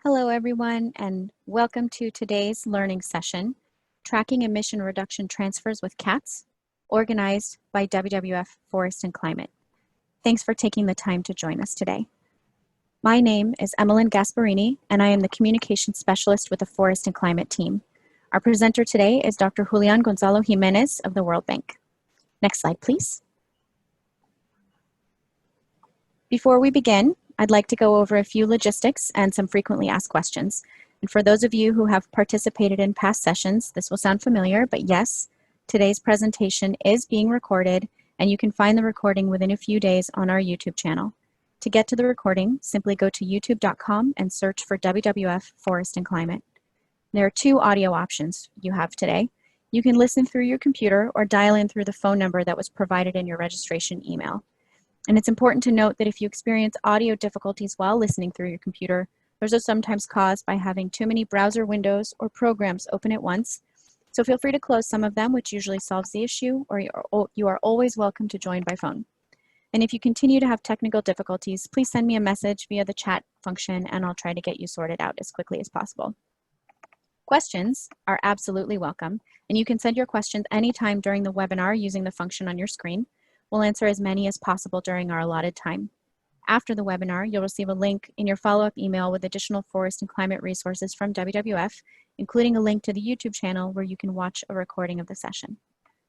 Hello everyone, and welcome to today's learning session, Tracking Emission Reduction Transfers with CATS, organized by WWF Forest and Climate. Thanks for taking the time to join us today. My name is Emmeline Gasparini, and I am the Communications Specialist with the Forest and Climate team. Our presenter today is Dr. Julian Gonzalo Jimenez of the World Bank. Next slide, please. Before we begin, I'd like to go over a few logistics and some frequently asked questions. And for those of you who have participated in past sessions, this will sound familiar, but yes, today's presentation is being recorded, and you can find the recording within a few days on our YouTube channel. To get to the recording, simply go to youtube.com and search for WWF Forest and Climate. There are two audio options you have today. You can listen through your computer or dial in through the phone number that was provided in your registration email. And it's important to note that if you experience audio difficulties while listening through your computer, those are sometimes caused by having too many browser windows or programs open at once. So feel free to close some of them, which usually solves the issue, or you are always welcome to join by phone. And if you continue to have technical difficulties, please send me a message via the chat function, and I'll try to get you sorted out as quickly as possible. Questions are absolutely welcome, and you can send your questions anytime during the webinar using the function on your screen. We'll answer as many as possible during our allotted time. After the webinar, you'll receive a link in your follow-up email with additional forest and climate resources from WWF, including a link to the YouTube channel where you can watch a recording of the session.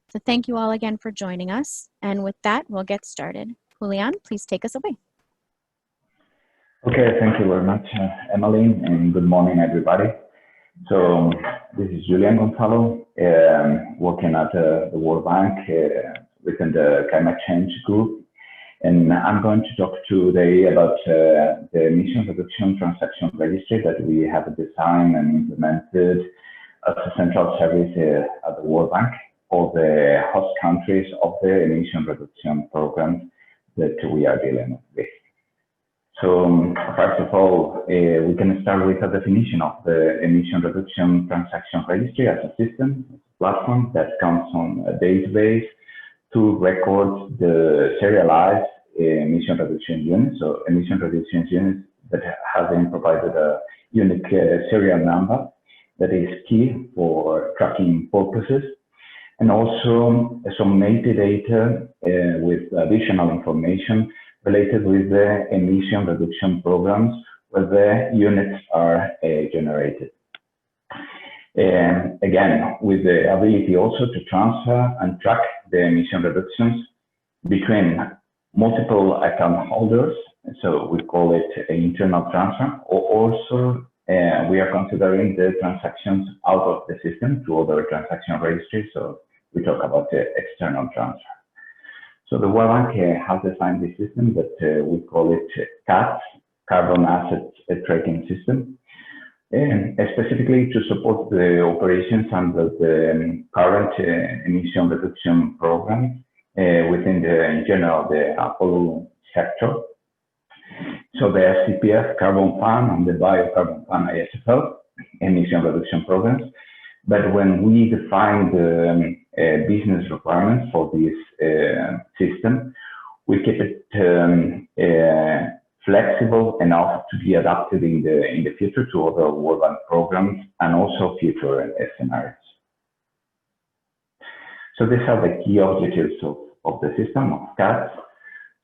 So thank you all again for joining us. And with that, we'll get started. Julian, please take us away. Okay, thank you very much, Emmeline, and good morning, everybody. So this is Julian Gonzalo, working at the World Bank, within the climate change group, and I'm going to talk today about the emission reduction transaction registry that we have designed and implemented as a central service at the World Bank for the host countries of the emission reduction programs that we are dealing with. So first of all, we can start with a definition of the emission reduction transaction registry as a system, a platform that comes on a database to record the serialized emission reduction units, so emission reduction units that have been provided a unique serial number that is key for tracking purposes, and also some metadata with additional information related with the emission reduction programs where the units are generated. And again, with the ability also to transfer and track the emission reductions between multiple account holders, so we call it an internal transfer, or also we are considering the transactions out of the system to other transaction registries, so we talk about the external transfer. So the World Bank has designed this system that we call it CATS, Carbon Asset Tracking System, and specifically to support the operations under the current emission reduction program within in general, the Apollo sector. So the FCPF Carbon Fund and the Biocarbon Fund ISFL emission reduction programs. But when we define the business requirements for this system, we keep it flexible enough to be adapted in the future to other World Bank programs and also future scenarios. So these are the key objectives of the system of CATS.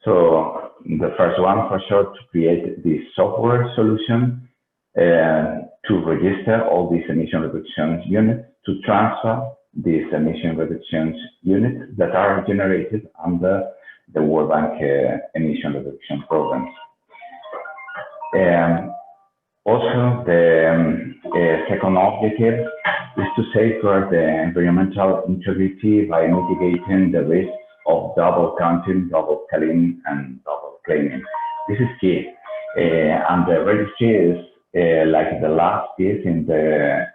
So the first one, for sure, to create this software solution to register all these emission reduction units, to transfer these emission reduction units that are generated under the World Bank emission reduction programs. Also, the second objective is to safeguard the environmental integrity by mitigating the risks of double counting, double tallying, and double claiming. This is key, and the registry is like the last piece in the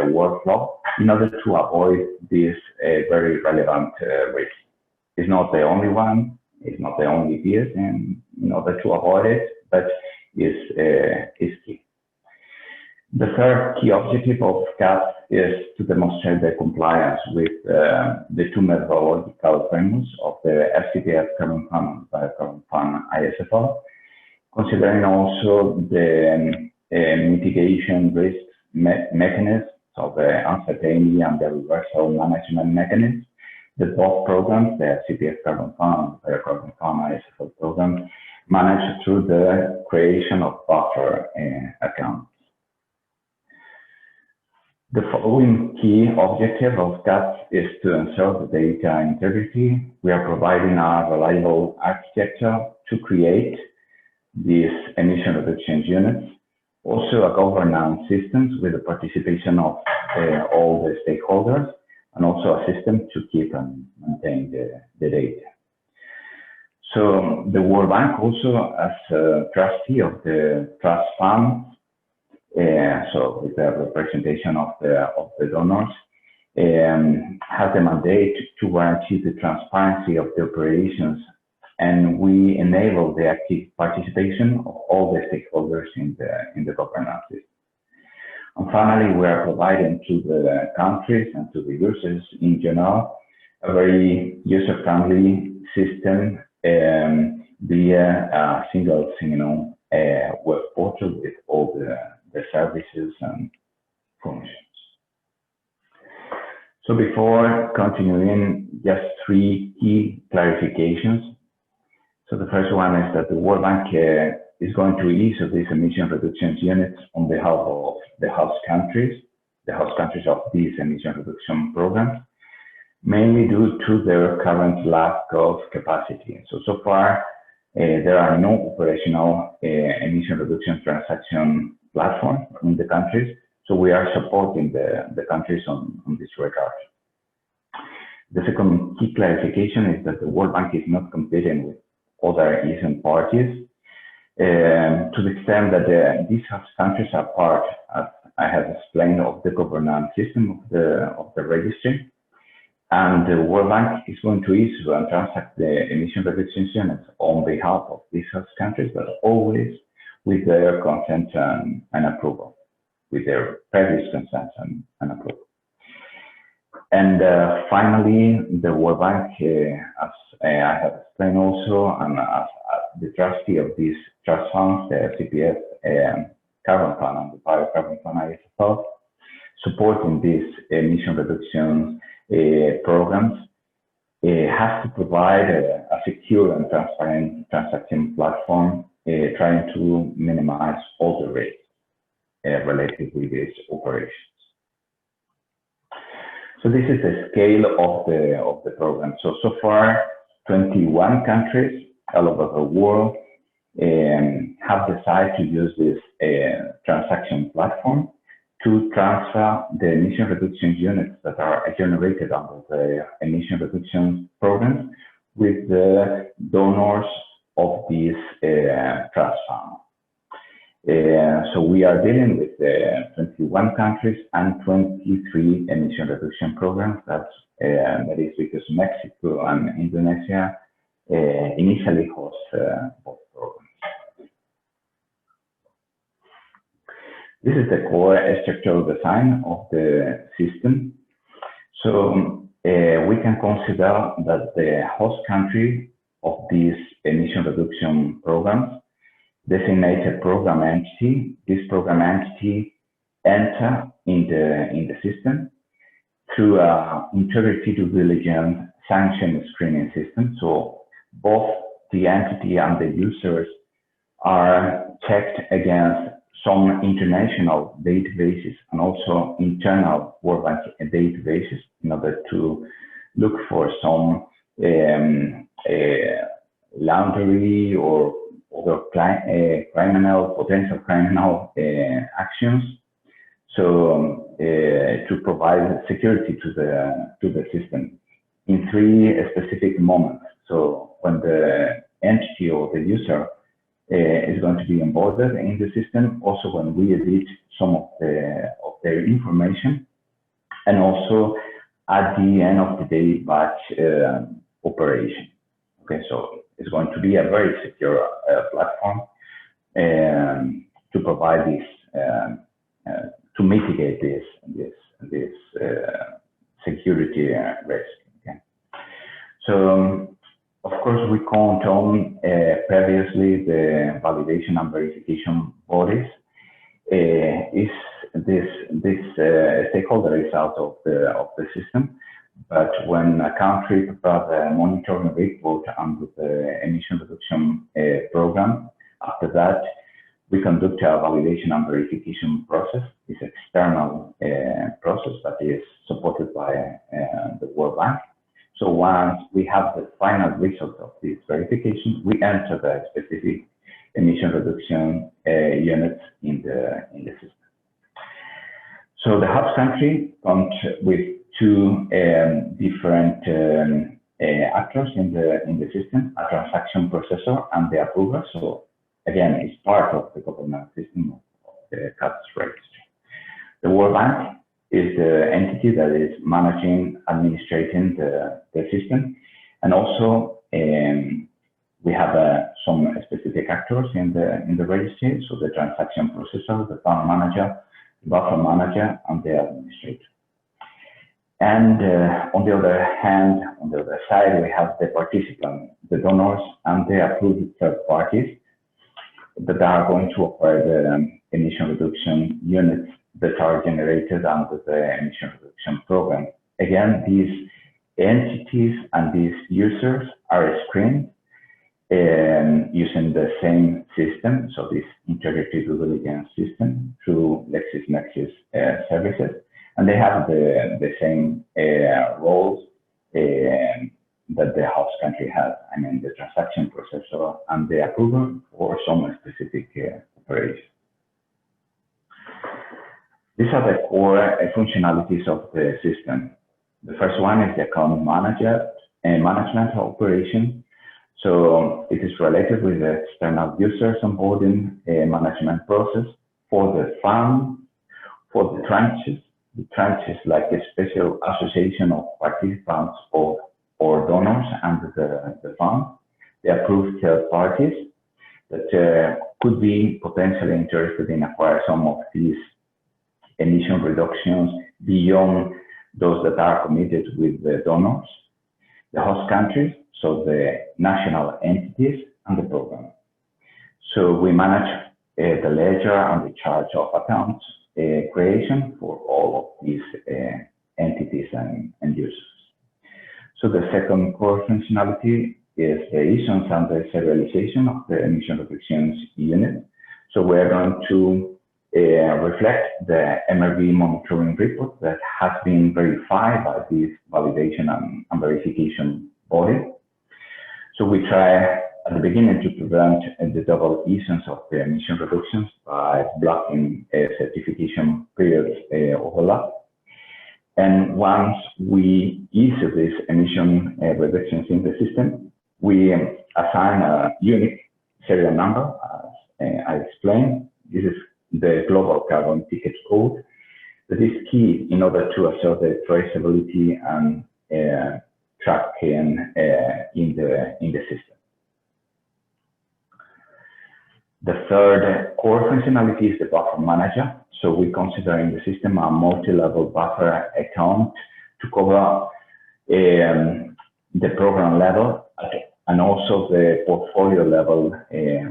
workflow in order to avoid this very relevant risk. It's not the only one, it's not the only piece in order to avoid it, but is key. The third key objective of CATS is to demonstrate the compliance with the two methodological frameworks of the FCPF Carbon Fund and Biocarbon Fund ISFL, considering also the mitigation risk mechanisms, so the uncertainty and the reversal management mechanisms, that both programs, the CPF Carbon Fund and the Carbon Fund ISFL program, manage through the creation of buffer accounts. The following key objective of that is to ensure the data integrity. We are providing a reliable architecture to create these emission reduction units, also a governance system with the participation of all the stakeholders, and also a system to keep and maintain the data. So the World Bank also, as a trustee of the trust fund, so with the representation of the donors, has the mandate to guarantee the transparency of the operations, and we enable the active participation of all the stakeholders in the governance system. And finally, we are providing to the countries and to the users in general a very user-friendly system via a single web portal with all the services and functions. So before continuing, just 3 key clarifications. So the first one is that the World Bank is going to issue these emission reduction units on behalf of the host countries of these emission reduction programs, mainly due to their current lack of capacity. So far, there are no operational emission reduction transaction platforms in the countries, so we are supporting the countries on this regard. The second key clarification is that the World Bank is not competing with other issuing parties, to the extent that these host countries are part, as I have explained, of the governance system of the registry. And the World Bank is going to issue and transact the emission reduction units on behalf of these host countries, but always with their consent and approval, with their previous consent and approval. And finally, the World Bank, as I have explained also, and as the trustee of these trust funds, the CPF Carbon Fund and the Biocarbon Fund ISFL, supporting these emission reduction programs, has to provide a secure and transparent transaction platform, trying to minimize all the risks related with these operations. So this is the scale of the program. So far, 21 countries all over the world have decided to use this transaction platform to transfer the emission reduction units that are generated under the emission reduction programs with the donors of this trust fund. So we are dealing with 21 countries and 23 emission reduction programs. That is because Mexico and Indonesia initially host both programs. This is the core structural design of the system. So we can consider that the host country of these emission reduction programs designated program entity. This program entity enter in the system through a integrity due diligence sanction screening system. So both the entity and the users are checked against some international databases and also internal World Bank databases in order to look for some laundry or other potential criminal actions. So to provide security to the system in 3 specific moments. So when the entity or the user is going to be onboarded in the system, also when we edit some of their information, and also at the end of the day batch operation. Okay, so it's going to be a very secure platform to provide this, to mitigate this security risk. Okay. So of course, we count on previously the validation and verification bodies is this stakeholder is out of the system. But when a country prepares a monitoring report under the emission reduction program, after that, we conduct a validation and verification process. It's an external process that is supported by the World Bank. So once we have the final result of this verification, we enter the specific emission reduction units in the system. So the host country comes with two different actors in the system: a transaction processor and the approver. So again, it's part of the governance system of the CATS registry. The World Bank is the entity that is managing, administrating the system, and also we have some specific actors in the registry. So the transaction processor, the fund manager, the buffer manager, and the administrator. And on the other hand, on the other side, we have the participants, the donors, and the approved third parties that are going to acquire the emission reduction units that are generated under the emission reduction program. Again, these entities and these users are screened using the same system, so this integrated due diligence system through LexisNexis services. And they have the same roles that the host country has. I mean, the transaction processor and the approver for some specific operations. These are the core functionalities of the system. The first one is the account management operation. So it is related with the external users onboarding management process for the fund, for the tranches. The tranche is like a special association of participants or donors under the fund. The approved third parties that could be potentially interested in acquiring some of these emission reductions beyond those that are committed with the donors, the host countries, so the national entities, and the program. So we manage the ledger and the charge of accounts creation for all of these entities and users. So the second core functionality is the issuance and the serialization of the emission reductions unit. So we're going to reflect the MRV monitoring report that has been verified by this validation and verification body. So we try at the beginning to prevent the double issuance of the emission reductions by blocking certification periods overlap. And once we issue these emission reductions in the system, we assign a unique serial number, as I explained. This is the global carbon ticket code that is key in order to assure the traceability and tracking in the system. The third core functionality is the buffer manager. So we consider in the system a multi-level buffer account to cover the program level and also the portfolio level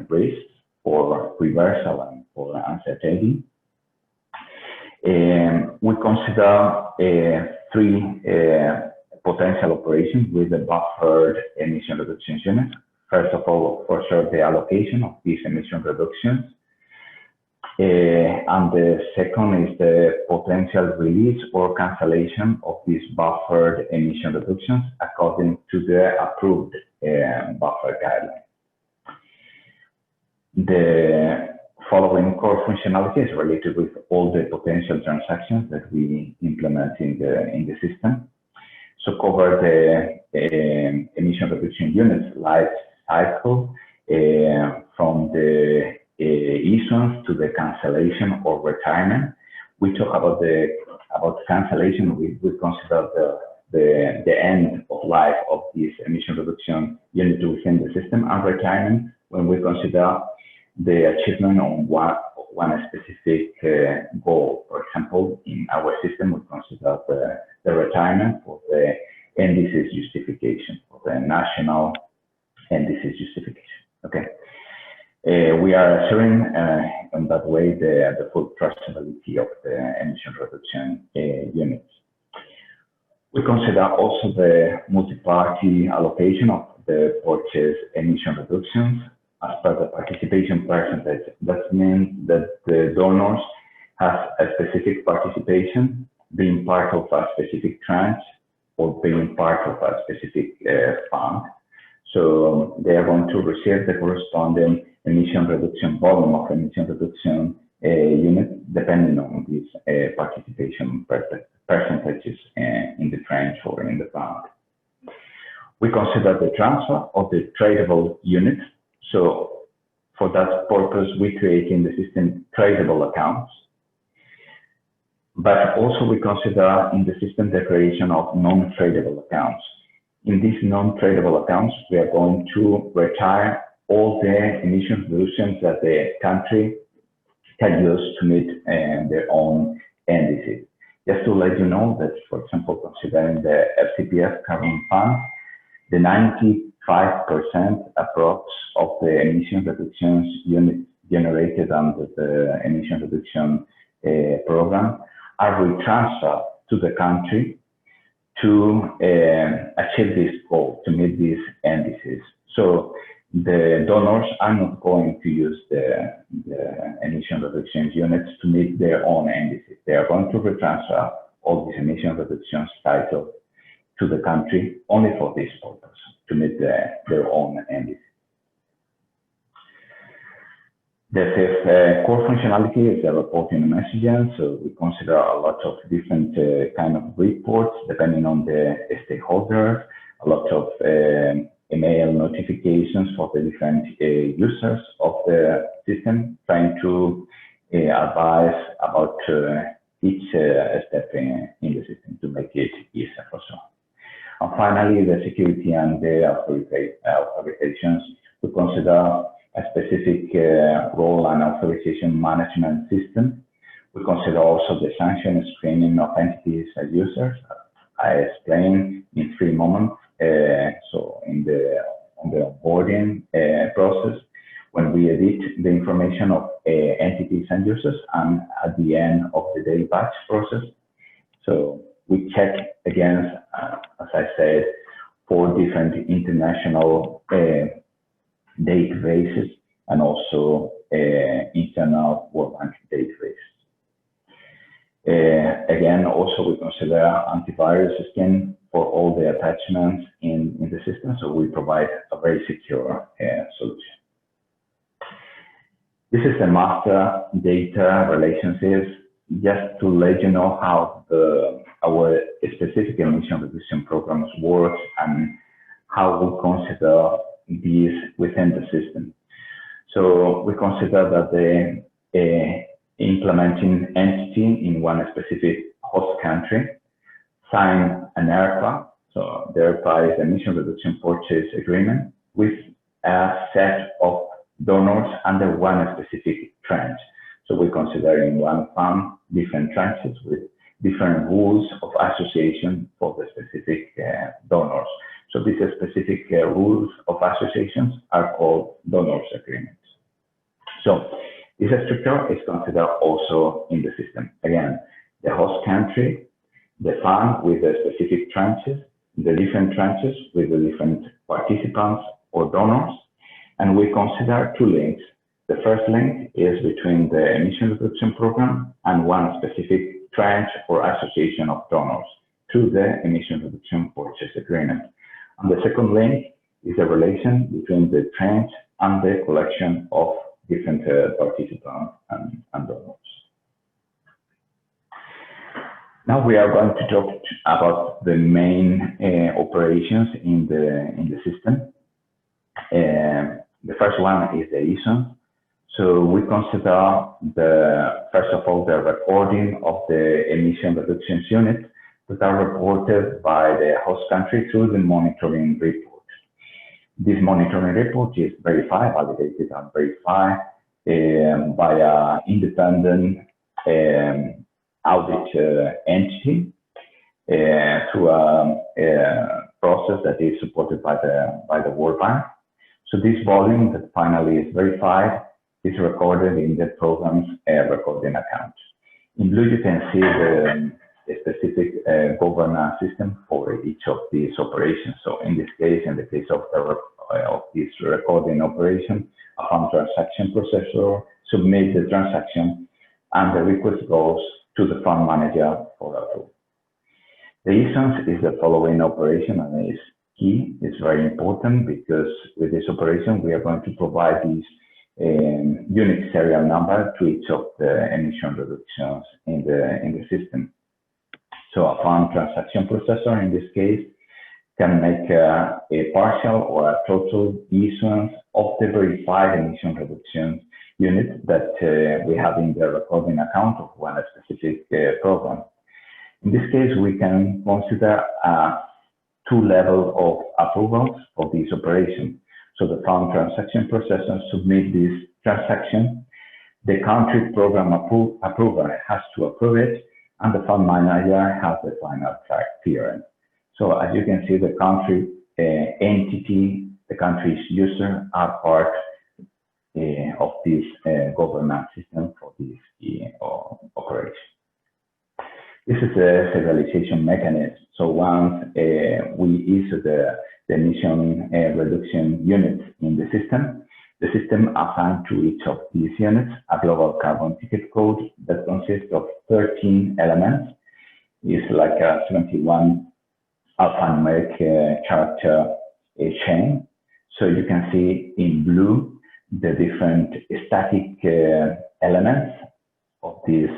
risks for reversal and for uncertainty. We consider three potential operations with the buffered emission reduction unit. First of all, for sure, the allocation of these emission reductions. And the second is the potential release or cancellation of these buffered emission reductions according to the approved buffer guideline. The following core functionality is related with all the potential transactions that we implement in the system. So cover the emission reduction units life cycle from the issuance to the cancellation or retirement. We talk about cancellation. We consider the end of life of this emission reduction unit within the system, and retirement when we consider the achievement on one specific goal. For example, in our system, we consider the retirement for the indices justification, for the national indices justification. Okay. We are assuring in that way the full traceability of the emission reduction units. We consider also the multi-party allocation of the purchase emission reductions as per the participation percentage. That means that the donors have a specific participation, being part of a specific tranche or being part of a specific fund. So they are going to receive the corresponding emission reduction volume of emission reduction unit depending on these participation percentages in the tranche or in the fund. We consider the transfer of the tradable unit. So for that purpose, we create in the system tradable accounts. But also we consider in the system the creation of non-tradable accounts. In these non-tradable accounts, we are going to retire all the emission reductions that the country can use to meet their own indices. Just to let you know that, for example, considering the FCPF carbon fund, the 95% approx of the emission reductions units generated under the emission reduction program are retransferred to the country to achieve this goal, to meet these indices. So the donors are not going to use the emission reduction units to meet their own indices. They are going to retransfer all these emission reductions titled to the country only for this purpose, to meet their own indices. The fifth core functionality is the reporting and messaging. So we consider a lot of different kind of reports depending on the stakeholders, a lot of email notifications for the different users of the system, trying to advise about each step in the system to make it easier for some. And finally, the security and the authorizations. We consider a specific role and authorization management system. We consider also the sanction screening of entities as users. I explained in 3 moments. So on the onboarding process, when we edit the information of entities and users, and at the end of the daily batch process. So we check against, as I said, 4 different international databases and also internal World Bank databases. Again, also we consider antivirus scan for all the attachments in the system, so we provide a very secure solution. This is the master data relationships, just to let you know how our specific emission reduction programs work and how we consider these within the system. So we consider that the implementing entity in one specific host country sign an ERPA. So the ERPA is emission reduction purchase agreement with a set of donors under one specific tranche. So we consider in one fund different tranches with different rules of association for the specific donors. So these specific rules of associations are called donors agreements. So this structure is considered also in the system. Again, the host country, the fund with the specific tranches, the different tranches with the different participants or donors, and we consider 2 links. The first link is between the emission reduction program and one specific tranche or association of donors through the emission reduction purchase agreement. And the second link is the relation between the tranche and the collection of different participants and donors. Now we are going to talk about the main operations in the system. The first one is the issuance. So we consider first of all the recording of the emission reductions unit that are reported by the host country through the monitoring report. This monitoring report is verified, validated and verified by an independent audit entity through a process that is supported by the World Bank. So this volume that finally is verified is recorded in the program's recording account. In blue, you can see the specific governance system for each of these operations. So in this case, in the case of this recording operation, a fund transaction processor submits the transaction and the request goes to the fund manager for approval. The issuance is the following operation and is key. It's very important because with this operation, we are going to provide this unique serial number to each of the emission reductions in the system. So a fund transaction processor, in this case, can make a partial or a total issuance of the verified emission reduction unit that we have in the recording account of one specific program. In this case, we can consider two levels of approvals for this operation. So the fund transaction processor submits this transaction, the country program approver has to approve it, and the fund manager has the final clearance. So as you can see, the country entity, the country's user are part of this governance system for this operation. This is a serialization mechanism. So once we issue the emission reduction units in the system assigns to each of these units a global carbon ticket code that consists of 13 elements. It's like a 21 alphanumeric character chain. So you can see in blue the different static elements of this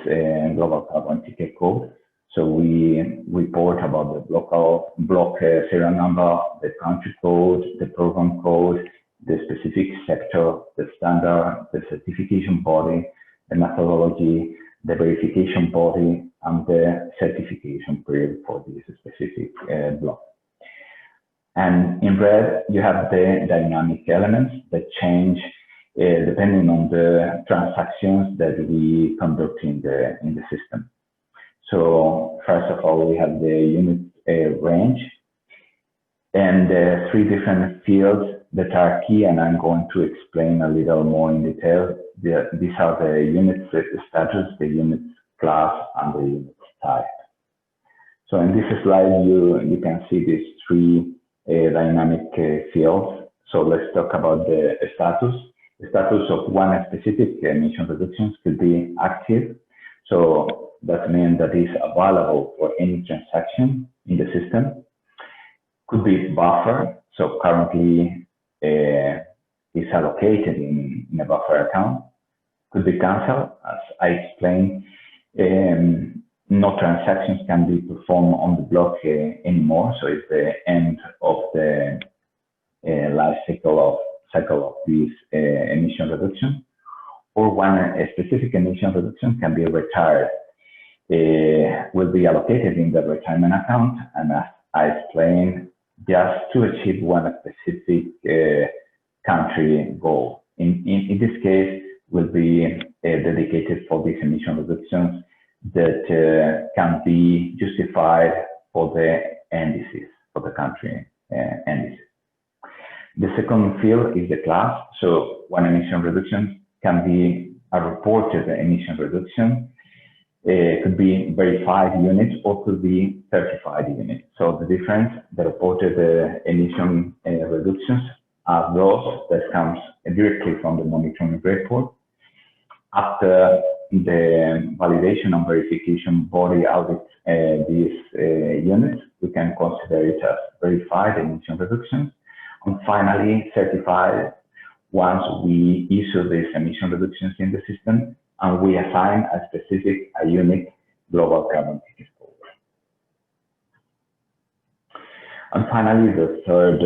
global carbon ticket code. So we report about the local block serial number, the country code, the program code, the specific sector, the standard, the certification body, the methodology, the verification body, and the certification period for this specific block. And in red, you have the dynamic elements that change depending on the transactions that we conduct in the system. So first of all, we have the unit range and the three different fields that are key, and I'm going to explain a little more in detail. These are the unit status, the unit class, and the unit type. So in this slide, you can see these three dynamic fields. So let's talk about the status. The status of one specific emission reductions could be active. So that means that it's available for any transaction in the system. Could be buffer. So currently is allocated in a buffer account. Could be canceled. As I explained, no transactions can be performed on the block anymore. So it's the end of the life cycle of this emission reduction. Or when a specific emission reduction can be retired, will be allocated in the retirement account, and as I explained, just to achieve one specific country goal. In this case, will be dedicated for these emission reductions that can be justified for the indices, for the country indices. The second field is the class. So one emission reduction can be a reported emission reduction. It could be verified units or could be certified units. So the difference, the reported emission reductions are those that comes directly from the monitoring report. After the validation and verification body audits these units, we can consider it as verified emission reductions. And finally, certified once we issue these emission reductions in the system and we assign a specific, a unique global carbon ticket code. And finally, the third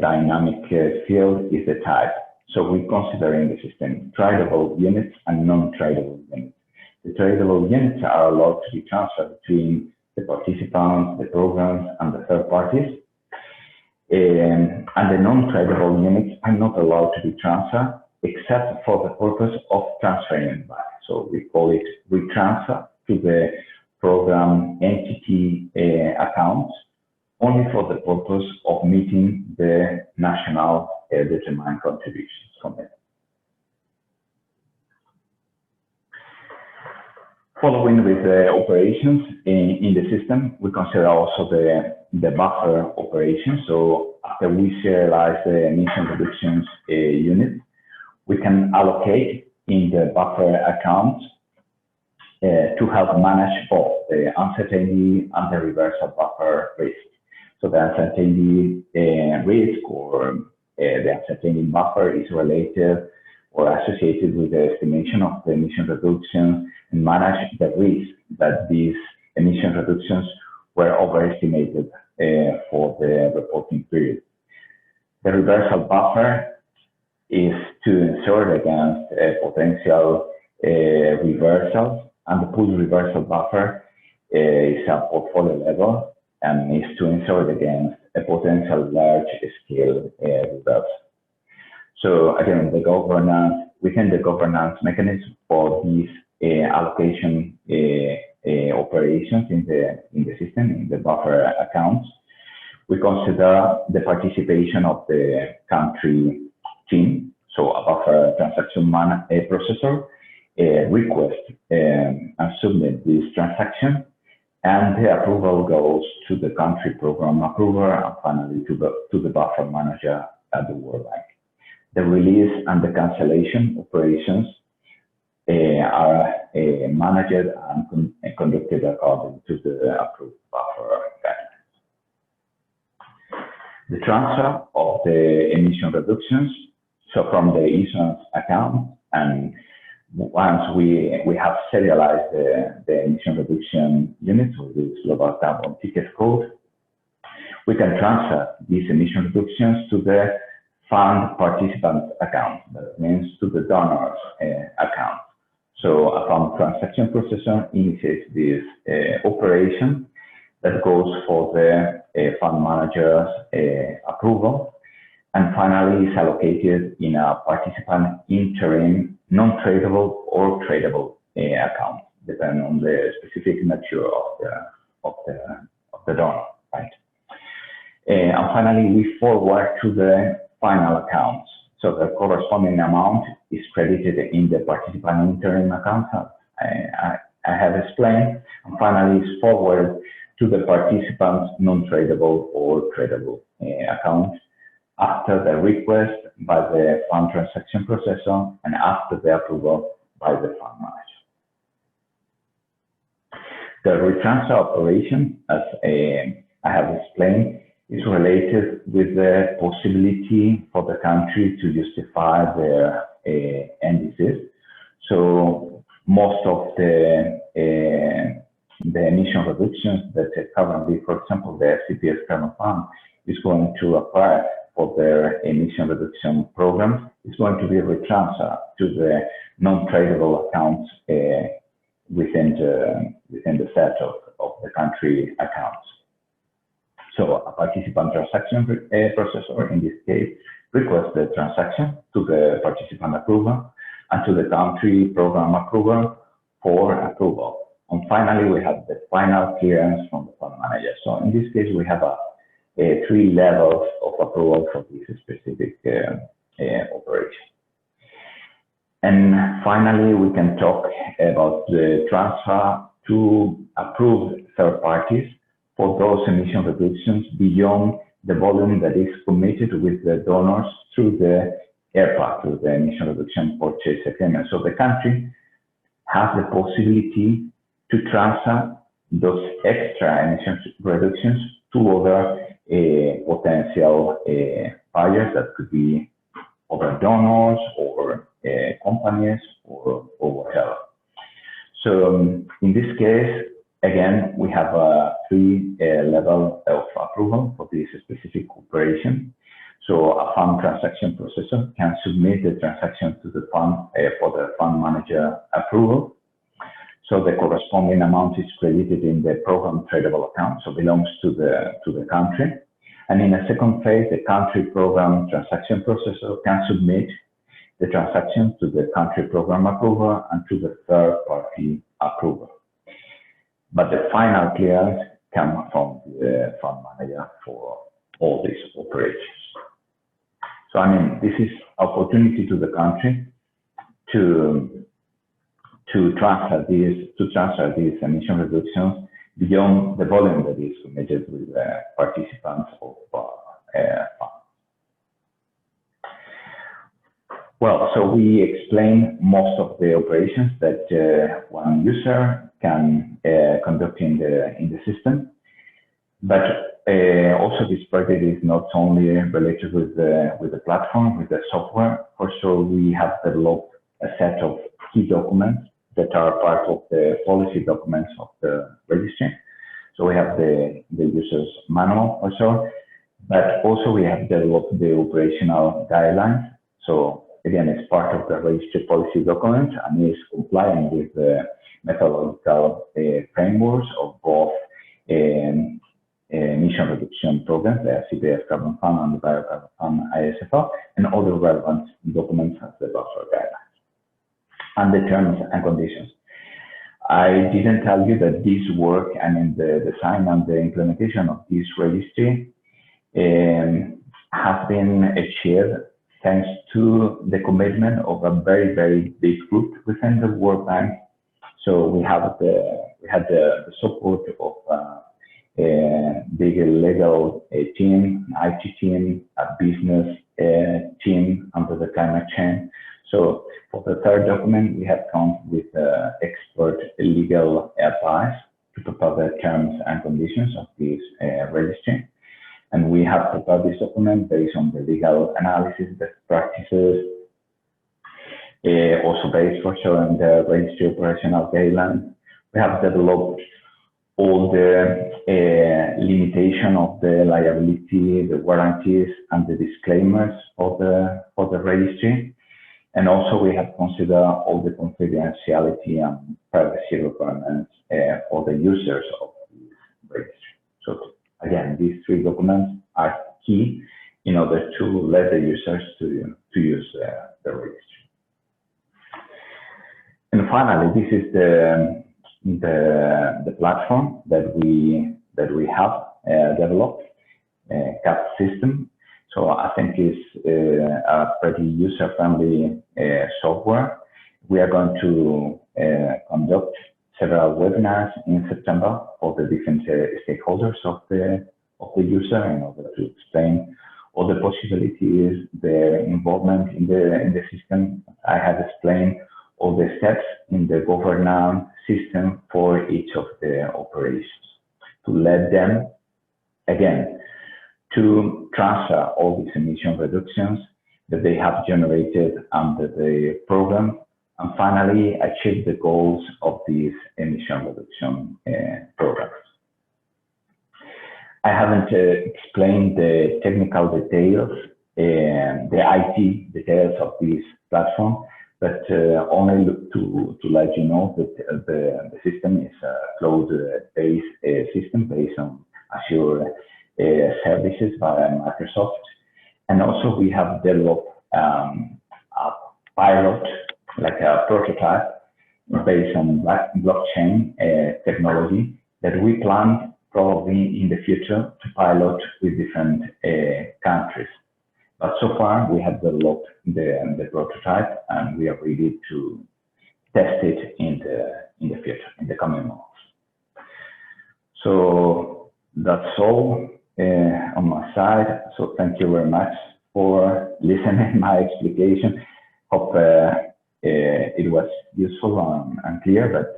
dynamic field is the type. So we consider in the system tradable units and non-tradable units. The tradable units are allowed to be transferred between the participants, the programs, and the third parties. And the non-tradable units are not allowed to be transferred except for the purpose of transferring it back. So we call it retransfer to the program entity accounts only for the purpose of meeting the national determined contributions commitment. Following with the operations in the system, we consider also the buffer operation. So after we serialize the emission reductions unit, we can allocate in the buffer account to help manage both the uncertainty and the reversal buffer risk. So the uncertainty risk or the uncertainty buffer is related or associated with the estimation of the emission reductions and manage the risk that these emission reductions were overestimated for the reporting period. The reversal buffer is to insure against potential reversals, and the pool reversal buffer is a portfolio level and is to insure against a potential large-scale reversal. So again, the governance, within the governance mechanism for these allocation operations in the system, in the buffer accounts, we consider the participation of the country team, so a buffer transaction processor, request and submit this transaction, and the approval goes to the country program approver and finally to the buffer manager at the World Bank. The release and the cancellation operations are managed and conducted according to the approved buffer guidelines. The transfer of the emission reductions, so from the issuance account, and once we have serialized the emission reduction units with this global carbon ticket code, we can transfer these emission reductions to the fund participant account. That means to the donors account. So a fund transaction processor initiates this operation that goes for the fund manager's approval, and finally is allocated in a participant interim non-tradable or tradable account, depending on the specific nature of the donor, right? And finally, we forward to the final accounts. So the corresponding amount is credited in the participant interim account, I have explained, and finally is forwarded to the participant's non-tradable or tradable account after the request by the fund transaction processor and after the approval by the fund manager. The retransfer operation, as I have explained, is related with the possibility for the country to justify their indices. So most of the emission reductions that currently, for example, the FCPS carbon fund is going to apply for their emission reduction program is going to be retransferred to the non-tradable accounts within the set of the country accounts. So a participant transaction processor, in this case, requests the transaction to the participant approver and to the country program approver for approval. And finally, we have the final clearance from the fund manager. So in this case, we have three levels of approval for this specific operation. And finally, we can talk about the transfer to approved third parties for those emission reductions beyond the volume that is committed with the donors through the ERPA, through the emission reduction purchase agreement. So the country has the possibility to transfer those extra emission reductions to other potential buyers that could be other donors or companies or whatever. So in this case, again, we have a three level of approval for this specific operation. So a fund transaction processor can submit the transaction to the fund for the fund manager approval. So the corresponding amount is credited in the program tradable account, so belongs to the country. And in a second phase, the country program transaction processor can submit the transaction to the country program approver and to the third party approver. But the final clearance come from the fund manager for all these operations. So I mean, this is opportunity to the country to transfer these emission reductions beyond the volume that is committed with the participants of funds. Well, so we explain most of the operations that one user can conduct in the system, but also this project is not only related with the platform, with the software. For sure, we have developed a set of key documents that are part of the policy documents of the registry. So we have the user's manual for sure, but also we have developed the operational guidelines. So again, it's part of the registry policy documents and is compliant with the methodological frameworks of both emission reduction programs, the CPF Carbon Fund and the Biocarbon Fund ISFR, and other relevant documents as the buffer guidelines and the terms and conditions. I didn't tell you that this work and in the design and the implementation of this registry has been achieved thanks to the commitment of a very, very big group within the World Bank. So we had the support of a big legal team, IT team, a business team under the climate change. So for the third document, we have come with expert legal advice to prepare the terms and conditions of this registry. And we have prepared this document based on the legal analysis, best practices, also based for sure on the registry operational guidelines. We have developed all the limitation of the liability, the warranties, and the disclaimers for the registry. And also we have considered all the confidentiality and privacy requirements for the users of this registry. So again, these three documents are key in order to let the users to use the registry. And finally, this is the platform that we have developed, CAP system. So I think it's a pretty user-friendly software. We are going to conduct several webinars in September for the different stakeholders of the user in order to explain all the possibilities, their involvement in the system. I have explained all the steps in the governance system for each of the operations to let them, again, to transfer all these emission reductions that they have generated under the program, and finally achieve the goals of these emission reduction programs. I haven't explained the technical details, the IT details of this platform, but only to let you know that the system is a cloud-based system based on Azure services by Microsoft. And also we have developed a pilot, like a prototype based on blockchain technology that we plan probably in the future to pilot with different countries. But so far we have developed the prototype and we are ready to test it in the future, in the coming months. So that's all on my side. So thank you very much for listening my explication. Hope it was useful and clear, but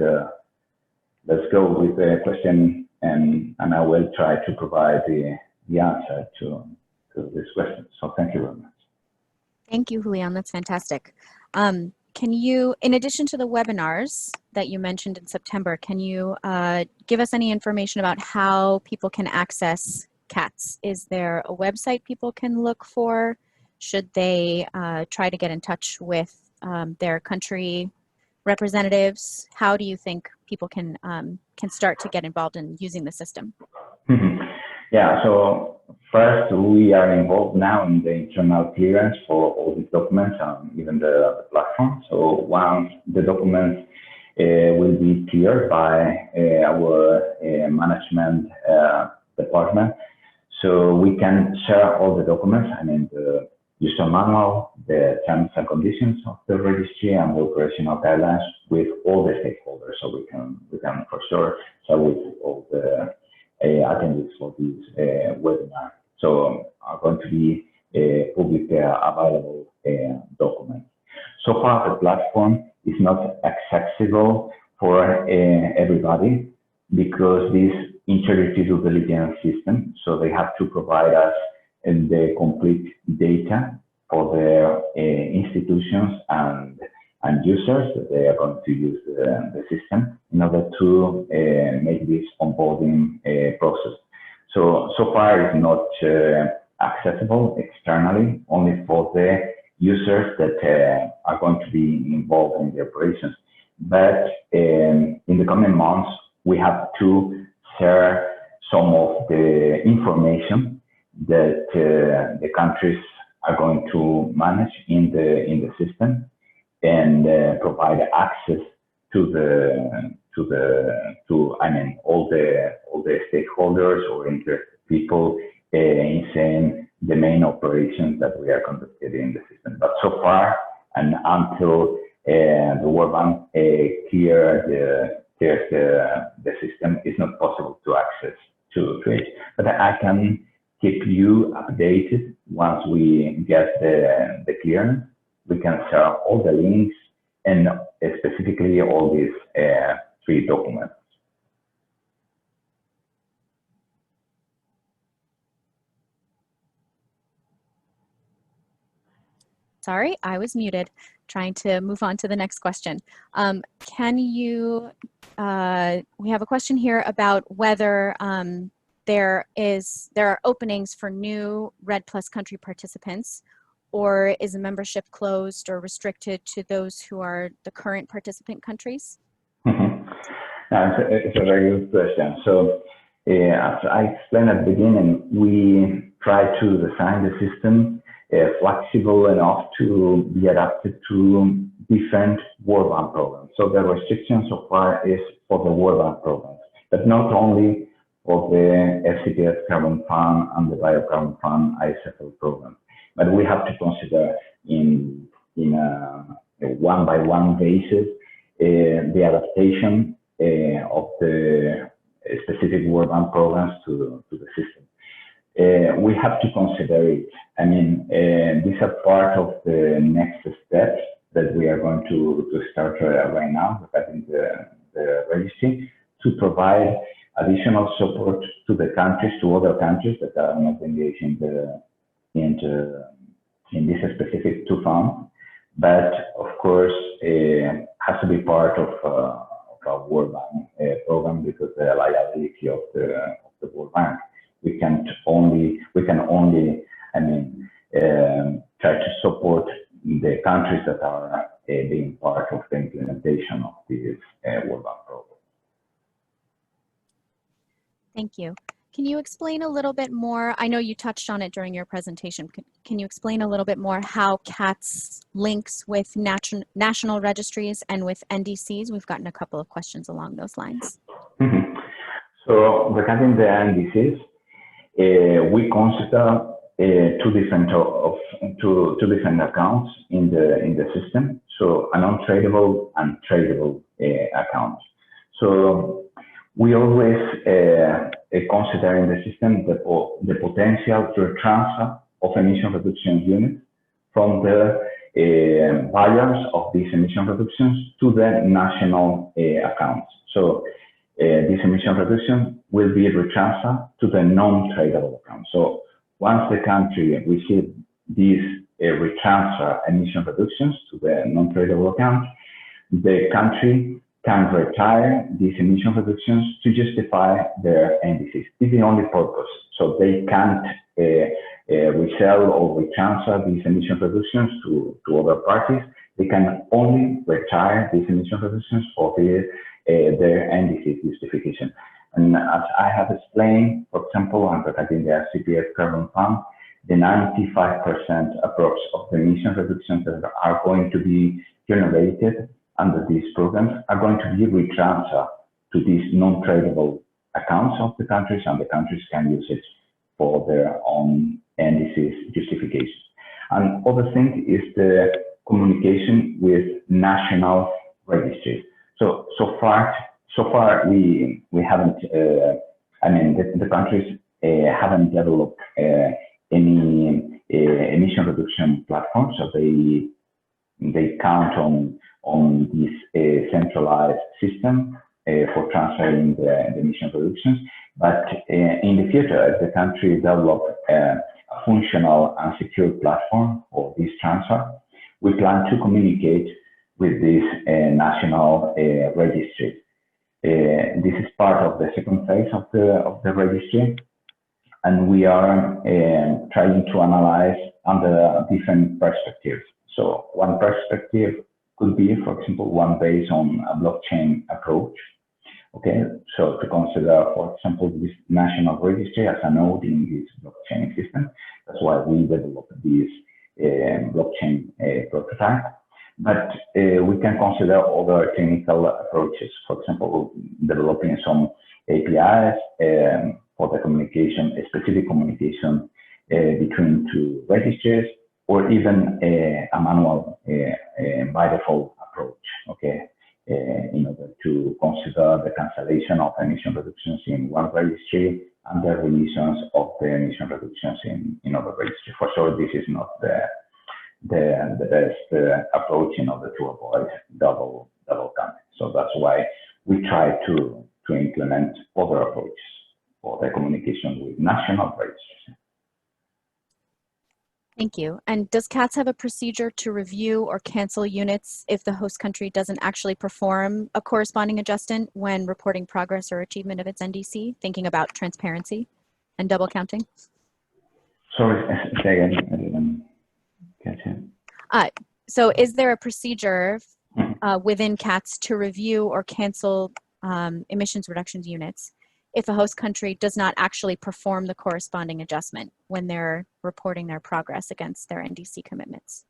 let's go with the question and I will try to provide the answer to this question. So thank you very much. Thank you, Julian. That's fantastic. Can you, in addition to the webinars that you mentioned in September, can you give us any information about how people can access CATS? Is there a website people can look for? Should they try to get in touch with their country representatives? How do you think people can start to get involved in using the system? Yeah, so first we are involved now in the internal clearance for all these documents and even the platform. So once the documents will be cleared by our management department. So we can share all the documents, I mean the user manual, the terms and conditions of the registry, and the operational guidelines with all the stakeholders. So we can for sure share with all the attendees for this webinar. So are going to be publicly available documents. So far, the platform is not accessible for everybody because this integrated due diligence system, so they have to provide us the complete data for their institutions and users that they are going to use the system in order to make this onboarding process. So far it's not accessible externally, only for the users that are going to be involved in the operations. But in the coming months, we have to share some of the information that the countries are going to manage in the system, and provide access to I mean all the stakeholders or interested people in saying the main operations that we are conducting in the system. But so far, and until the World Bank clears the system, it's not possible to access to it. But I can keep you updated once we get the clearance. We can share all the links and specifically all these 3 documents. Sorry, I was muted, trying to move on to the next question. Can you, we have a question here about whether there are openings for new REDD+ country participants, or is the membership closed or restricted to those who are the current participant countries? It's a very good question. So as I explained at the beginning, we try to design the system flexible enough to be adapted to different World Bank programs. So the restriction so far is for the World Bank programs, but not only for the FCTS Carbon Fund and the Biocarbon Fund ISFL program. But we have to consider in a one-by-one basis the adaptation of the specific World Bank programs to the system. We have to consider it. I mean, these are part of the next steps that we are going to start right now regarding the registry, to provide additional support to the countries, to other countries that are not engaged in this specific 2 funds, but of course has to be part of a World Bank program because the liability of the World Bank. We can only, I mean, try to support the countries that are being part of the implementation of this World Bank program. Thank you. Can you explain a little bit more? I know you touched on it during your presentation. Can you explain a little bit more how CATS links with national registries and with NDCs? We've gotten a couple of questions along those lines. So regarding the NDCs, we consider two different accounts in the system. So a non-tradable and tradable account. So we always consider in the system the potential to transfer of emission reduction units from the buyers of these emission reductions to the national accounts. So this emission reduction will be retransferred to the non-tradable account. So once the country receives these retransfer emission reductions to the non-tradable account, the country can retire these emission reductions to justify their NDCs. This is the only purpose. So they can't resell or retransfer these emission reductions to other parties. They can only retire these emission reductions for their NDC justification. And as I have explained, for example, I'm regarding the CPF Carbon Fund, the 95% approach of the emission reductions that are going to be generated under these programs are going to be retransferred to these non-tradable accounts of the countries, and the countries can use it for their own NDCs justification. And other thing is the communication with national registries. So far we haven't. I mean, the countries haven't developed any emission reduction platform, so they count on this centralized system for transferring the emission reductions. But in the future, as the country develop a functional and secure platform for this transfer, we plan to communicate with this national registry. This is part of the second phase of the registry, and we are trying to analyze under different perspectives. So one perspective could be, for example, one based on a blockchain approach. Okay, so to consider, for example, this national registry as a node in this blockchain system. That's why we developed this blockchain prototype. But we can consider other technical approaches. For example, developing some APIs for the communication, specific communication between two registries, or even a manual by default approach. Okay. In order to consider the cancellation of emission reductions in one registry and the remissions of the emission reductions in other registry. For sure, this is not the best approach in order to avoid double counting. So that's why we try to implement other approaches for the communication with national registries. Thank you. And does CATS have a procedure to review or cancel units if the host country doesn't actually perform a corresponding adjustment when reporting progress or achievement of its NDC, thinking about transparency and double counting? Sorry, say again, I didn't catch it. So is there a procedure within CATS to review or cancel emissions reductions units if a host country does not actually perform the corresponding adjustment when they're reporting their progress against their NDC commitments?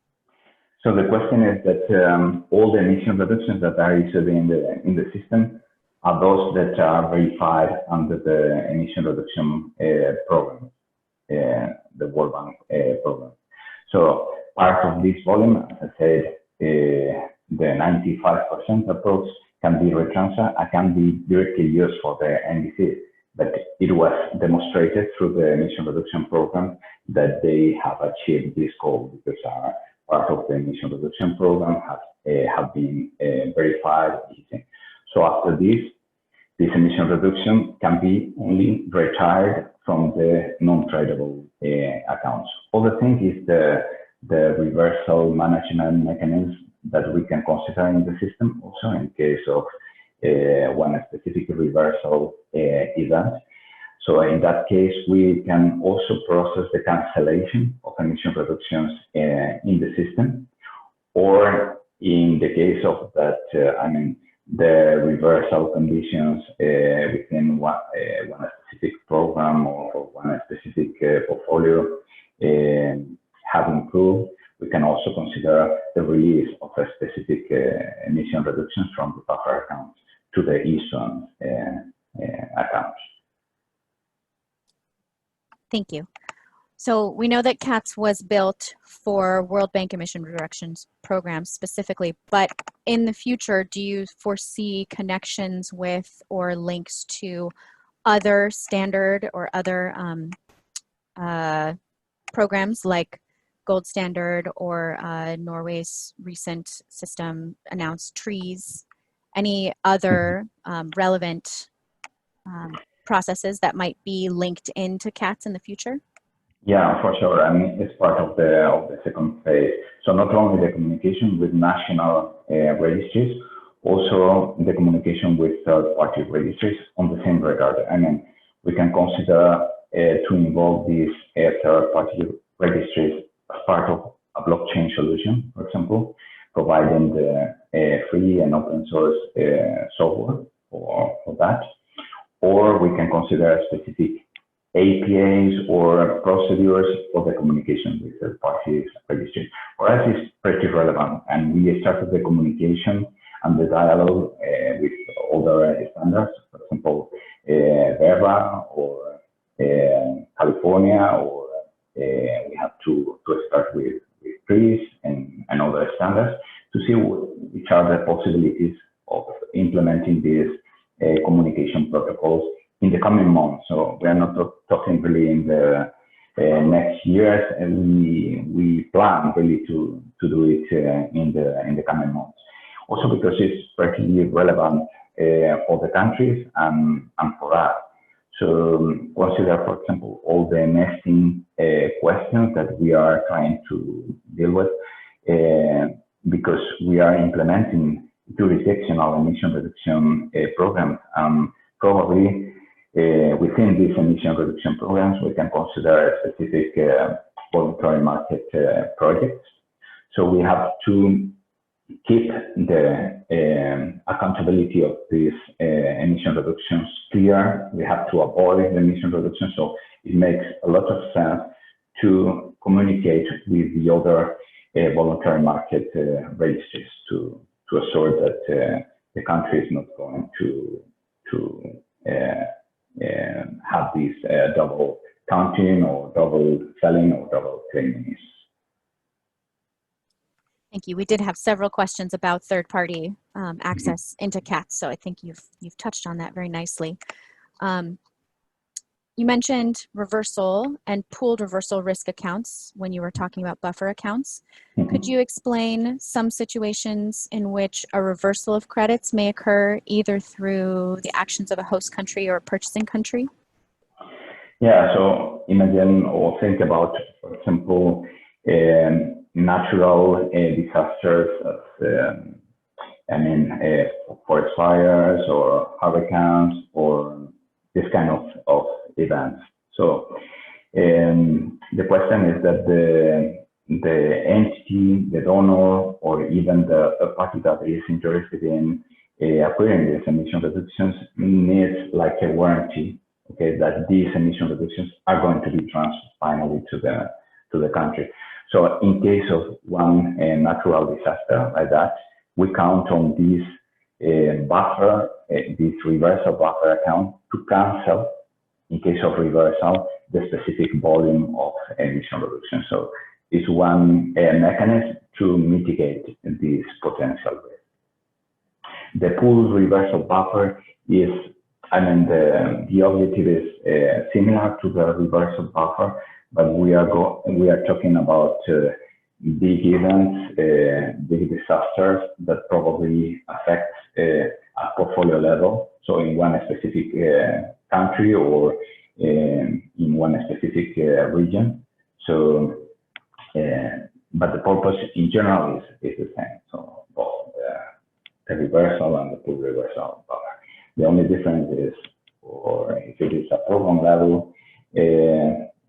So the question is that all the emission reductions that are issued in the system are those that are verified under the emission reduction program, the World Bank program. So part of this volume, as I said, the 95% approach can be retransferred and can be directly used for the NDC. But it was demonstrated through the emission reduction program that they have achieved this goal because part of the emission reduction program have been verified. So after this emission reduction can be only retired from the non-tradable accounts. Other thing is the reversal management mechanism that we can consider in the system also in case of one specific reversal event. So in that case, we can also process the cancellation of emission reductions in the system, or in the case of that, the reversal conditions within one specific program or one specific portfolio have improved. We can also consider the release of a specific emission reductions from the buffer accounts to the issuance accounts. Thank you. So we know that CATS was built for World Bank emission reductions programs specifically, but in the future, do you foresee connections with or links to other standard or other programs like Gold Standard or Norway's recent system announced trees, any other relevant processes that might be linked into CATS in the future? Yeah, for sure. I mean, it's part of the second phase. So not only the communication with national registries, also the communication with third-party registries on the same regard. I mean, we can consider to involve these third-party registries as part of a blockchain solution, for example, providing the free and open source software for that. Or we can consider specific APIs or procedures for the communication with third-party registries. For us, it's pretty relevant, and we started the communication and the dialogue with other standards, for example, Verba or California, or we have to start with trees and other standards to see which are the possibilities of implementing these communication protocols in the coming months. So we are not talking really in the next years, and we plan really to do it in the coming months. Also because it's particularly relevant for the countries and for us. So consider, for example, all the nesting questions that we are trying to deal with, because we are implementing jurisdictional emission reduction programs. Probably within these emission reduction programs, we can consider specific voluntary market projects. So we have to keep the accountability of these emission reductions clear. We have to avoid the emission reduction. So it makes a lot of sense to communicate with the other voluntary market registries to assure that the country is not going to have this double counting or double selling or double claiming issues. Thank you. We did have several questions about third-party access into CATS, so I think you've touched on that very nicely. You mentioned reversal and pooled reversal risk accounts when you were talking about buffer accounts. Could you explain some situations in which a reversal of credits may occur either through the actions of a host country or a purchasing country? Yeah, so imagine or think about, for example, natural disasters, forest fires or hurricanes or this kind of events. So the question is that the entity, the donor, or even the party that is interested in acquiring these emission reductions needs like a warranty, okay, that these emission reductions are going to be transferred finally to the country. So in case of one natural disaster like that, we count on this buffer, this reversal buffer account to cancel, in case of reversal, the specific volume of emission reduction. So it's one mechanism to mitigate this potential risk. The pooled reversal buffer is, the objective is similar to the reversal buffer, but we are talking about big events, big disasters that probably affect at portfolio level. So in one specific country or in one specific region. So, but the purpose in general is the same. So both the reversal and the pool reversal buffer. The only difference is, or if it is a program level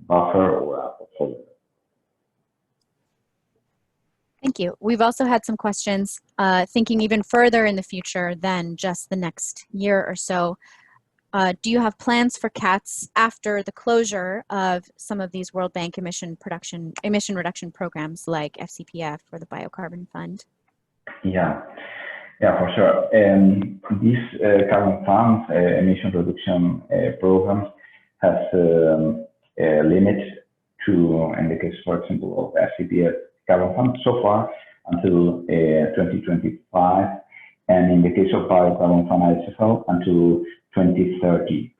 buffer or a portfolio. Thank you. We've also had some questions thinking even further in the future than just the next year or so. Do you have plans for CATS after the closure of some of these World Bank emission reduction programs like FCPF or the Biocarbon Fund? Yeah, for sure. These carbon funds, emission reduction programs, has a limit to, in the case, for example, of FCPF carbon fund so far until 2025, and in the case of Biocarbon Fund ISFL until 2030.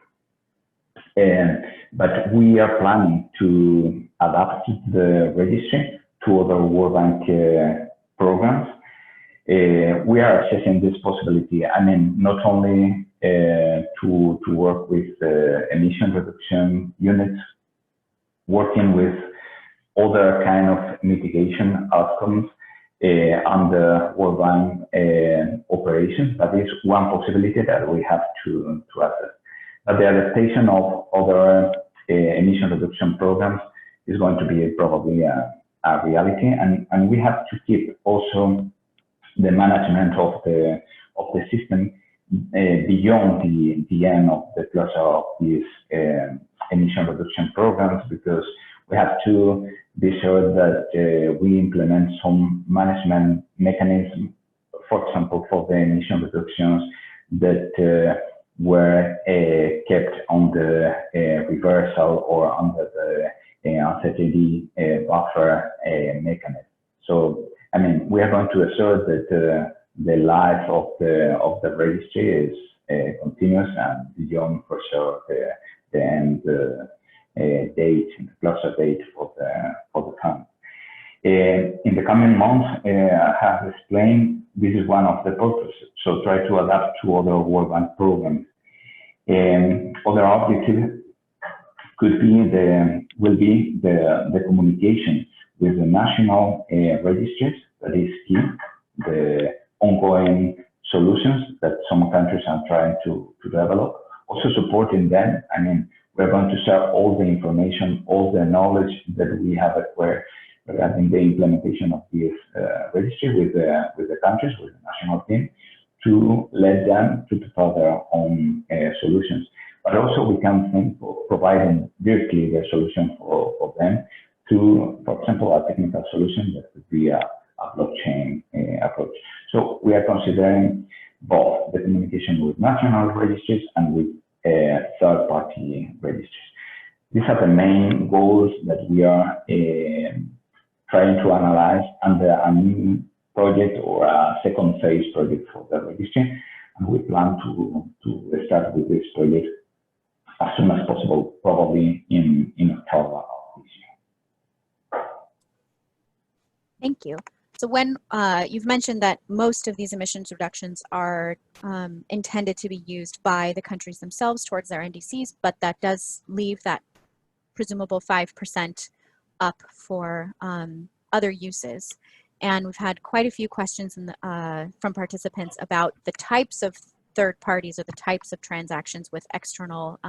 But we are planning to adapt the registry to other World Bank programs. We are assessing this possibility. Not only to work with emission reduction units, working with other kind of mitigation outcomes under World Bank operations. That is one possibility that we have to assess. But the adaptation of other emission reduction programs is going to be probably a reality, and we have to keep also the management of the system beyond the end of the closure of these emission reduction programs, because we have to be sure that we implement some management mechanism for example, for the emission reductions that were kept on the reversal or under the uncertainty buffer mechanism. So, I mean, we are going to assert that the life of the registry is continuous and beyond, for sure, the end date, the closure date for the fund. In the coming months, I have explained this is one of the purposes. So try to adapt to other World Bank programs. Other objectives will be the communication with the national registries, that is key, the ongoing solutions that some countries are trying to develop, also supporting them. I mean, we're going to share all the information, all the knowledge that we have acquired regarding the implementation of this registry with the countries, with the national team, to let them to develop their own solutions. But also we can think of providing directly the solution for them to, for example, a technical solution that could be a blockchain approach. So we are considering both the communication with national registries and with third-party registries. These are the main goals that we are trying to analyze under a new project or a second phase project for the registry. And we plan to start with this project as soon as possible, probably in October of this year. Thank you. So when you've mentioned that most of these emissions reductions are intended to be used by the countries themselves towards their NDCs, but that does leave that presumable 5% up for other uses. And we've had quite a few questions from participants about the types of third parties or the types of transactions with external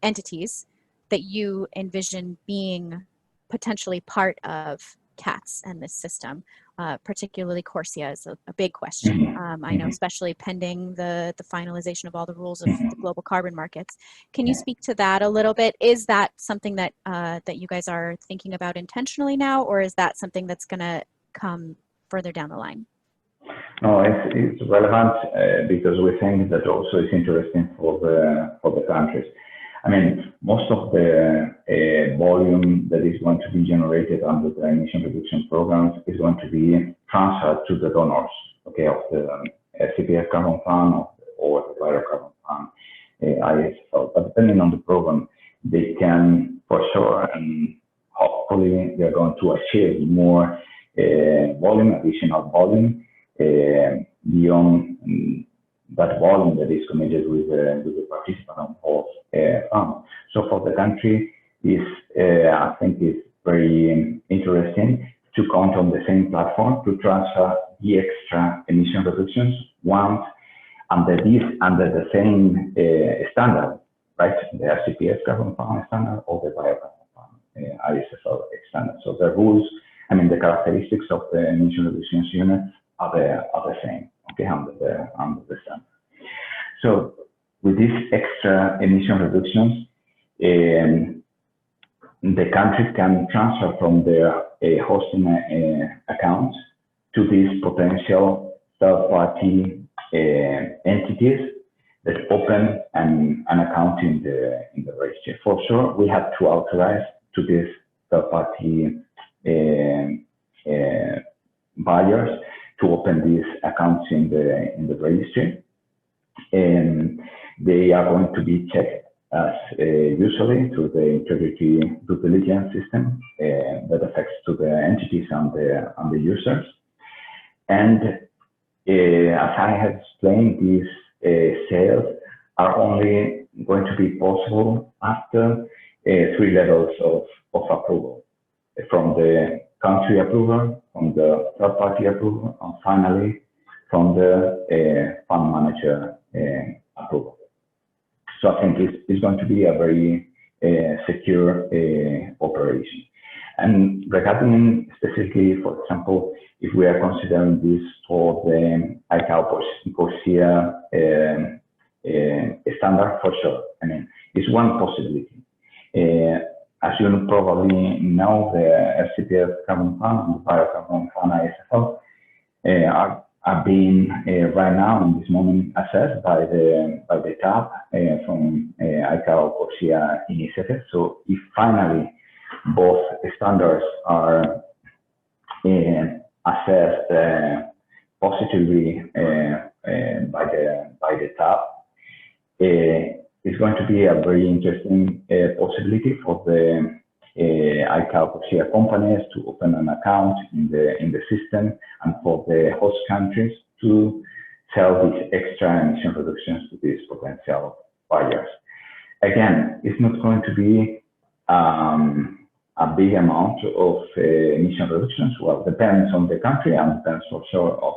entities that you envision being potentially part of CATS and this system. Particularly Corsia is a big question. I know, especially pending the finalization of all the rules of the global carbon markets. Can you speak to that a little bit? Is that something that that you guys are thinking about intentionally now, or is that something that's going to come further down the line? No, it's relevant because we think that also is interesting for the countries. I mean, most of the volume that is going to be generated under the emission reduction programs is going to be transferred to the donors, okay, of the CPF carbon fund or the biocarbon fund, ISFL. But depending on the program, they can, for sure, and hopefully they're going to achieve more volume, additional volume, beyond that volume that is committed with the participant of both funds. So for the country, I think it's very interesting to count on the same platform to transfer the extra emission reductions once under the same standard, right? The RCPS carbon fund standard or the biocarbon fund ISFL standard. So the rules, I mean, the characteristics of the emission reductions units are the same, okay, under the standard. So with these extra emission reductions, the countries can transfer from their hosting accounts to these potential third-party entities that open an account in the registry. For sure, we have to authorize to these third-party buyers to open these accounts in the registry, and they are going to be checked as usually through the integrity due diligence system that affects to the entities and the users. And as I have explained, these sales are only going to be possible after 3 levels of approval, from the country approval, from the third-party approval, and finally from the fund manager approval. So I think it's going to be a very secure operation. And regarding specifically, for example, if we are considering this for the ICAO Corsia standard, for sure. I mean, it's one possibility. As you probably know, the FCPF carbon fund and the biocarbon fund ISFL are being right now in this moment assessed by the TAP from ICAO CORSIA initiative. So if finally both standards are assessed positively by the TAP, it's going to be a very interesting possibility for the ICAO CORSIA companies to open an account in the system, and for the host countries to sell these extra emission reductions to these potential buyers. Again, it's not going to be a big amount of emission reductions. Well, depends on the country and depends also of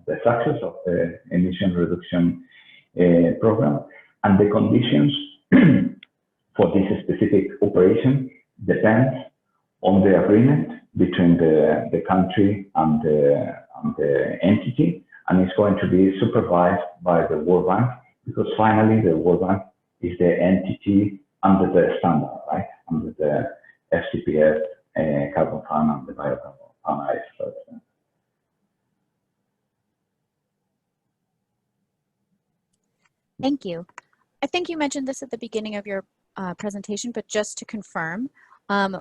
the success of the emission reduction program, and the conditions for this specific operation depends on the agreement between the country and the entity, and it's going to be supervised by the World Bank, because finally the World Bank is the entity under the standard, right? Under the FCPS, carbon fund, and the biocarbon fund. Thank you. I think you mentioned this at the beginning of your presentation, but just to confirm,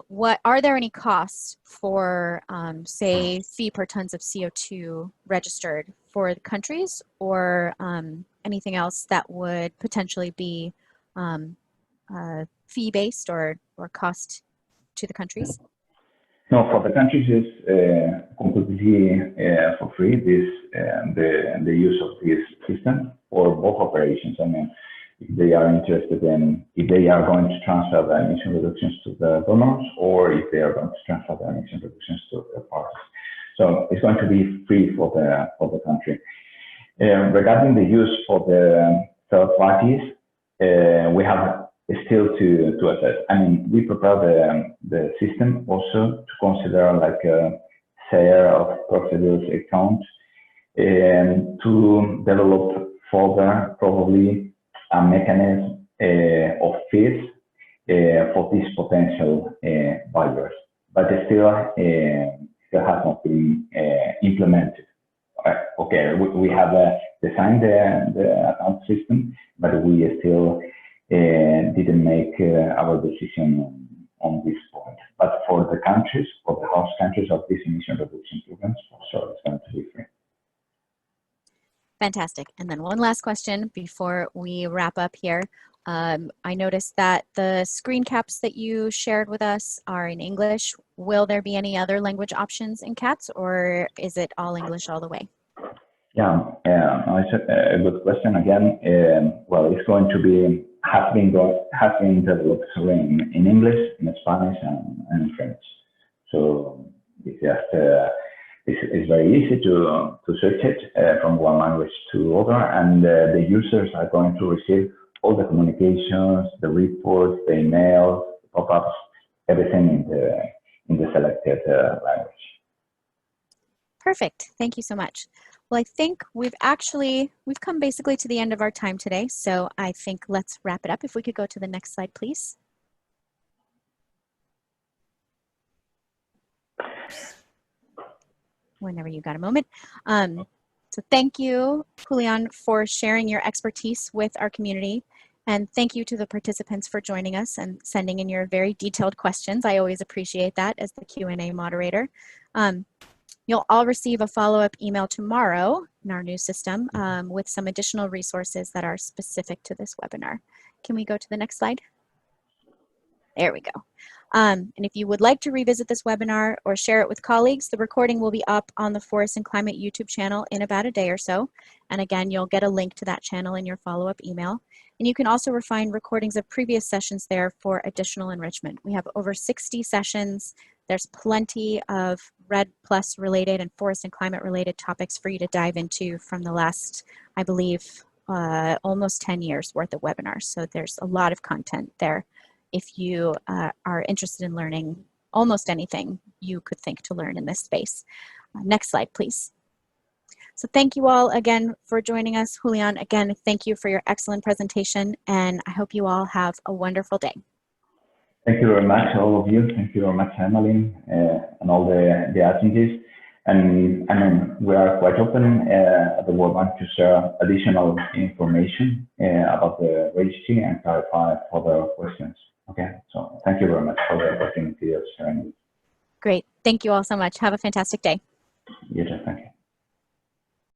what are there any costs for, say, fee per tons of CO2 registered for the countries, or anything else that would potentially be fee-based or cost to the countries? No, for the countries it's completely for free. The use of this system for both operations. I mean, if they are interested in, if they are going to transfer the emission reductions to the donors, or if they are going to transfer the emission reductions to the parties. So it's going to be free for the country. Regarding the use for the third parties, we have still to assess. I mean, we prepare the system also to consider like a share of procedures account, and to develop further probably a mechanism of fees for these potential buyers, but it still has not been implemented. Okay, we have designed the account system, but we still didn't make our decision on this point. But for the countries, for the host countries of these emission reduction programs, for sure it's going to be free. Fantastic. And then one last question before we wrap up here. I noticed that the screen caps that you shared with us are in English. Will there be any other language options in CATS, or is it all English all the way? Yeah, it's a good question again. Well, it's going to be, has been developed in English, in Spanish, and in French. So it's just it's very easy to switch it from one language to other, and the users are going to receive all the communications, the reports, the emails, the pop-ups, everything in the selected language. Perfect. Thank you so much. Well, I think we've come basically to the end of our time today. So I think let's wrap it up. If we could go to the next slide, please. Whenever you got a moment. So thank you, Julian, for sharing your expertise with our community. And thank you to the participants for joining us and sending in your very detailed questions. I always appreciate that as the Q&A moderator. You'll all receive a follow-up email tomorrow in our new system with some additional resources that are specific to this webinar. Can we go to the next slide? There we go. And if you would like to revisit this webinar or share it with colleagues, the recording will be up on the Forest and Climate YouTube channel in about a day or so. And again, you'll get a link to that channel in your follow-up email. And you can also find recordings of previous sessions there for additional enrichment. We have over 60 sessions. There's plenty of REDD Plus related and forest and climate related topics for you to dive into from the last, I believe, almost 10 years worth of webinars. So there's a lot of content there if you are interested in learning almost anything you could think to learn in this space. Next slide, please. So thank you all again for joining us. Julian, again, thank you for your excellent presentation, and I hope you all have a wonderful day. Thank you very much, all of you. Thank you very much, Emily, and all the attendees. And I mean, we are quite open at the World Bank to share additional information about the registry and clarify further questions. Okay, so thank you very much for the opportunity of sharing. Great. Thank you all so much. Have a fantastic day. You too. Thank you.